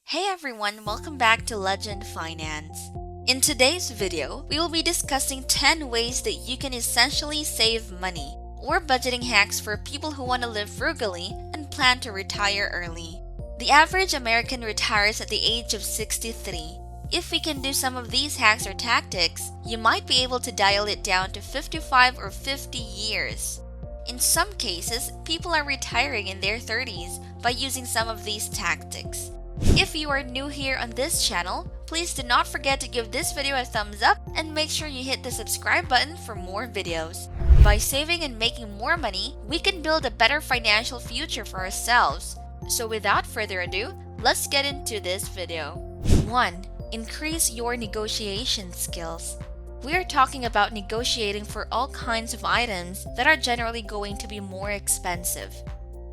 Hey everyone, welcome back to Legend Finance. In today's video, we will be discussing 10 ways that you can essentially save money or budgeting hacks for people who want to live frugally and plan to retire early. The average American retires at the age of 63. If we can do some of these hacks or tactics, you might be able to dial it down to 55 or 50 years. In some cases, people are retiring in their 30s by using some of these tactics. If you are new here on this channel, please do not forget to give this video a thumbs up and make sure you hit the subscribe button for more videos. By saving and making more money, we can build a better financial future for ourselves. So without further ado, let's get into this video. 1. Increase your negotiation skills. We are talking about negotiating for all kinds of items that are generally going to be more expensive.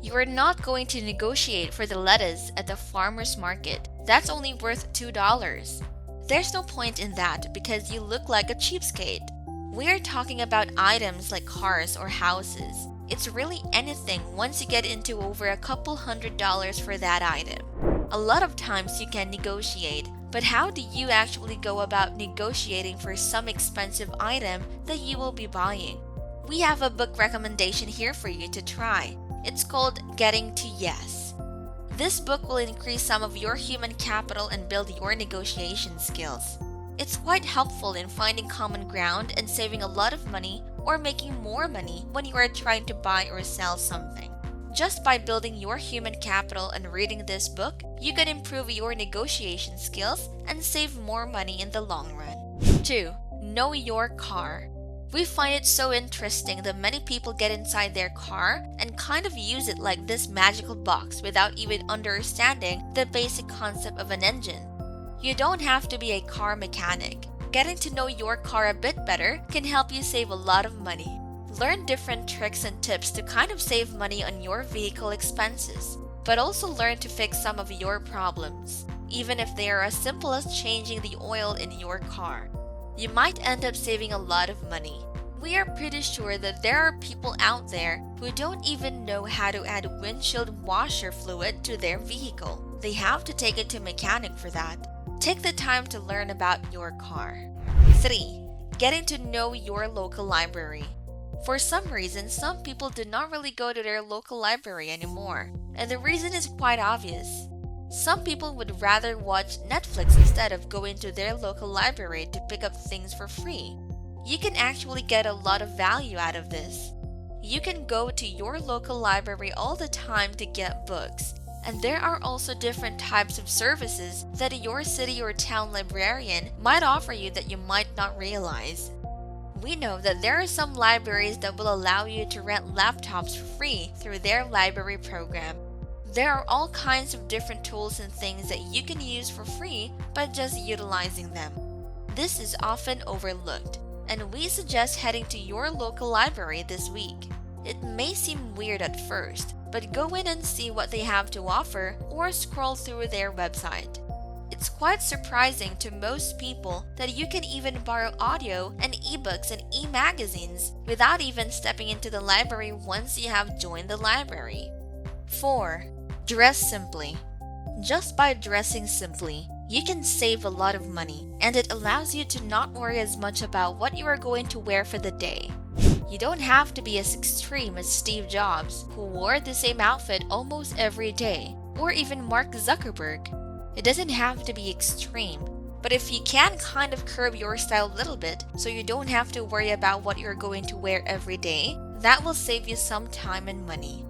You are not going to negotiate for the lettuce at the farmer's market. That's only worth $2. There's no point in that because you look like a cheapskate. We are talking about items like cars or houses. It's really anything once you get into over a couple $100s for that item. A lot of times you can negotiate, but how do you actually go about negotiating for some expensive item that you will be buying? We have a book recommendation here for you to try. It's called Getting to Yes. This book will increase some of your human capital and build your negotiation skills. It's quite helpful in finding common ground and saving a lot of money or making more money when you are trying to buy or sell something. Just by building your human capital and reading this book, you can improve your negotiation skills and save more money in the long run. 2. Know your car. We find it so interesting that many people get inside their car and kind of use it like this magical box without even understanding the basic concept of an engine. You don't have to be a car mechanic. Getting to know your car a bit better can help you save a lot of money. Learn different tricks and tips to kind of save money on your vehicle expenses, but also learn to fix some of your problems, even if they are as simple as changing the oil in your car. You might end up saving a lot of money. We are pretty sure that there are people out there who don't even know how to add windshield washer fluid to their vehicle. They have to take it to a mechanic for that. Take the time to learn about your car. 3. Getting to know your local library. For some reason, some people do not really go to their local library anymore, and the reason is quite obvious. Some people would rather watch Netflix instead of going to their local library to pick up things for free. You can actually get a lot of value out of this. You can go to your local library all the time to get books, and there are also different types of services that your city or town librarian might offer you that you might not realize. We know that there are some libraries that will allow you to rent laptops for free through their library program. There are all kinds of different tools and things that you can use for free by just utilizing them. This is often overlooked, and we suggest heading to your local library this week. It may seem weird at first, but go in and see what they have to offer or scroll through their website. It's quite surprising to most people that you can even borrow audio and ebooks and e-magazines without even stepping into the library once you have joined the library. 4. Dress simply. Just by dressing simply, you can save a lot of money, and it allows you to not worry as much about what you are going to wear for the day. You don't have to be as extreme as Steve Jobs, who wore the same outfit almost every day, or even Mark Zuckerberg. It doesn't have to be extreme, but if you can kind of curb your style a little bit so you don't have to worry about what you're going to wear every day, that will save you some time and money.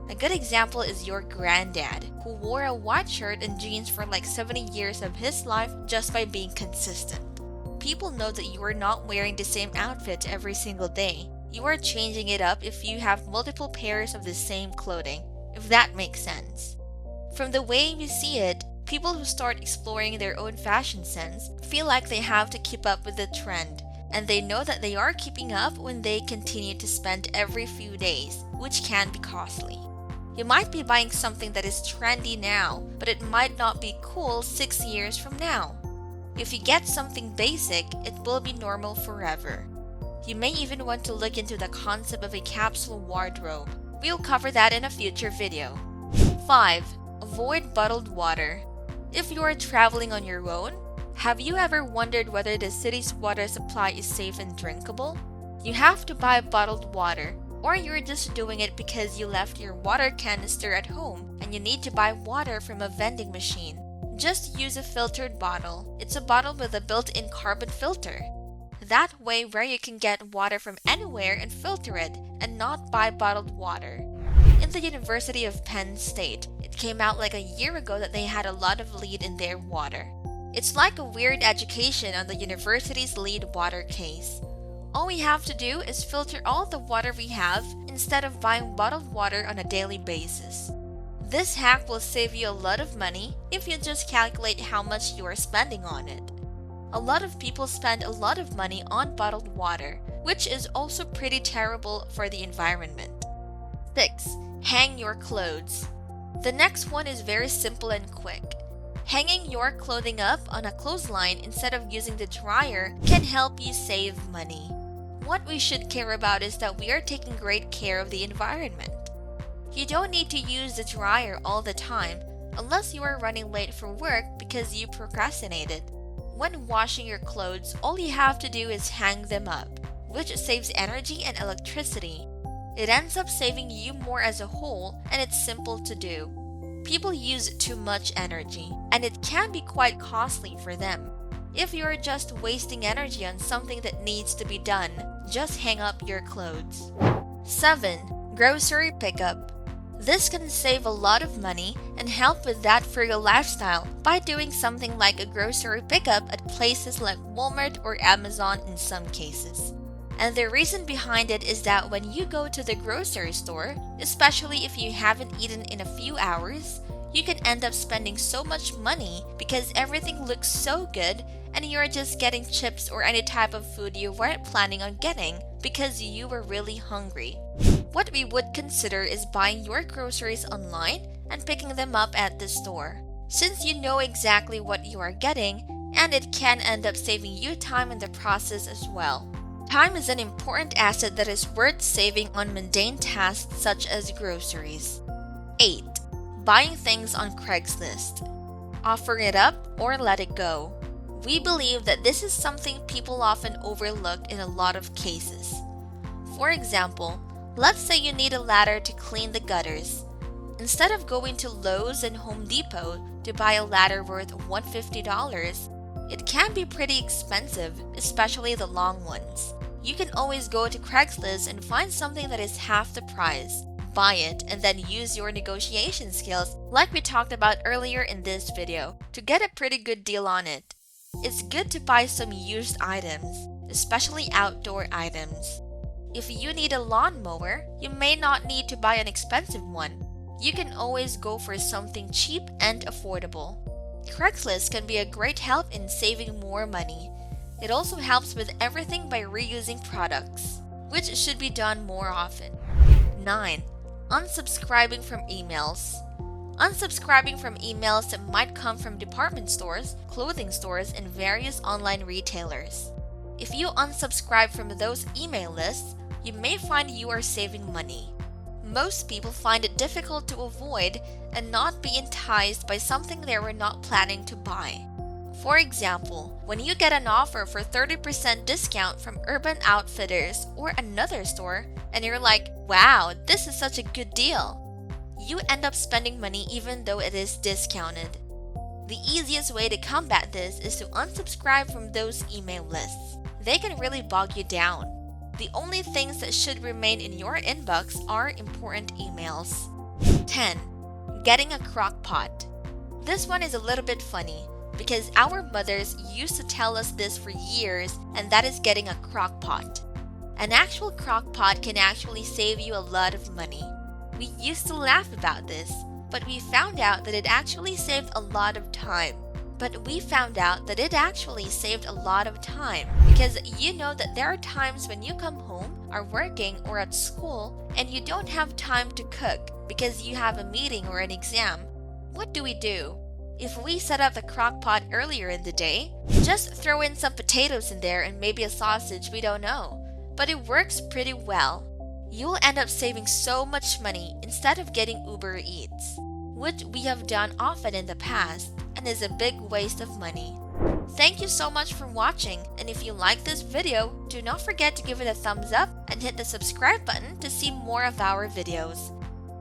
A good example is your granddad, who wore a white shirt and jeans for like 70 years of his life just by being consistent. People know that you are not wearing the same outfit every single day. You are changing it up if you have multiple pairs of the same clothing, if that makes sense. From the way we see it, people who start exploring their own fashion sense feel like they have to keep up with the trend, and they know that they are keeping up when they continue to spend every few days, which can be costly. You might be buying something that is trendy now, but it might not be cool 6 years from now. If you get something basic, it will be normal forever. You may even want to look into the concept of a capsule wardrobe. We'll cover that in a future video. 5. Avoid bottled water. If you are traveling on your own, have you ever wondered whether the city's water supply is safe and drinkable? You have to buy bottled water, or you're just doing it because you left your water canister at home and you need to buy water from a vending machine. Just use a filtered bottle. It's a bottle with a built-in carbon filter. That way where you can get water from anywhere and filter it and not buy bottled water. In the University of Penn State, it came out like a year ago that they had a lot of lead in their water. It's like a weird education on the university's lead water case. All we have to do is filter all the water we have instead of buying bottled water on a daily basis. This hack will save you a lot of money if you just calculate how much you are spending on it. A lot of people spend a lot of money on bottled water, which is also pretty terrible for the environment. 6. Hang your clothes. The next one is very simple and quick. Hanging your clothing up on a clothesline instead of using the dryer can help you save money. What we should care about is that we are taking great care of the environment. You don't need to use the dryer all the time unless you are running late for work because you procrastinated. When washing your clothes, all you have to do is hang them up, which saves energy and electricity. It ends up saving you more as a whole, and it's simple to do. People use too much energy, and it can be quite costly for them. If you're just wasting energy on something that needs to be done, just hang up your clothes. 7. Grocery pickup. This can save a lot of money and help with that frugal lifestyle by doing something like a grocery pickup at places like Walmart or Amazon in some cases. And the reason behind it is that when you go to the grocery store, especially if you haven't eaten in a few hours, you can end up spending so much money because everything looks so good and you're just getting chips or any type of food you weren't planning on getting because you were really hungry. What we would consider is buying your groceries online and picking them up at the store, since you know exactly what you are getting, and it can end up saving you time in the process as well. Time is an important asset that is worth saving on mundane tasks such as groceries. 8. Buying things on Craigslist. Offer it up or let it go. We believe that this is something people often overlook in a lot of cases. For example, let's say you need a ladder to clean the gutters. Instead of going to Lowe's and Home Depot to buy a ladder worth $150, it can be pretty expensive, especially the long ones. You can always go to Craigslist and find something that is half the price. Buy it and then use your negotiation skills like we talked about earlier in this video to get a pretty good deal on it. It's good to buy some used items, especially outdoor items. If you need a lawnmower, you may not need to buy an expensive one. You can always go for something cheap and affordable. Craigslist can be a great help in saving more money. It also helps with everything by reusing products, which should be done more often. 9. Unsubscribing from emails. Unsubscribing from emails that might come from department stores, clothing stores, and various online retailers. If you unsubscribe from those email lists, you may find you are saving money. Most people find it difficult to avoid and not be enticed by something they were not planning to buy. For example, when you get an offer for 30% discount from Urban Outfitters or another store, and you're like, wow, this is such a good deal, you end up spending money even though it is discounted. The easiest way to combat this is to unsubscribe from those email lists. They can really bog you down. The only things that should remain in your inbox are important emails. 10. Getting a Crockpot. This one is a little bit funny because our mothers used to tell us this for years, and that is getting a Crockpot. An actual Crockpot can actually save you a lot of money. We used to laugh about this, but we found out that it actually saved a lot of time. Because you know that there are times when you come home, are working, or at school, and you don't have time to cook because you have a meeting or an exam. What do? If we set up the Crockpot earlier in the day, just throw in some potatoes in there and maybe a sausage, we don't know. But it works pretty well. You'll end up saving so much money instead of getting Uber Eats, which we have done often in the past, and is a big waste of money. Thank you so much for watching, and if you like this video, do not forget to give it a thumbs up and hit the subscribe button to see more of our videos.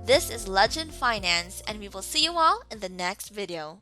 This is Legend Finance, and we will see you all in the next video.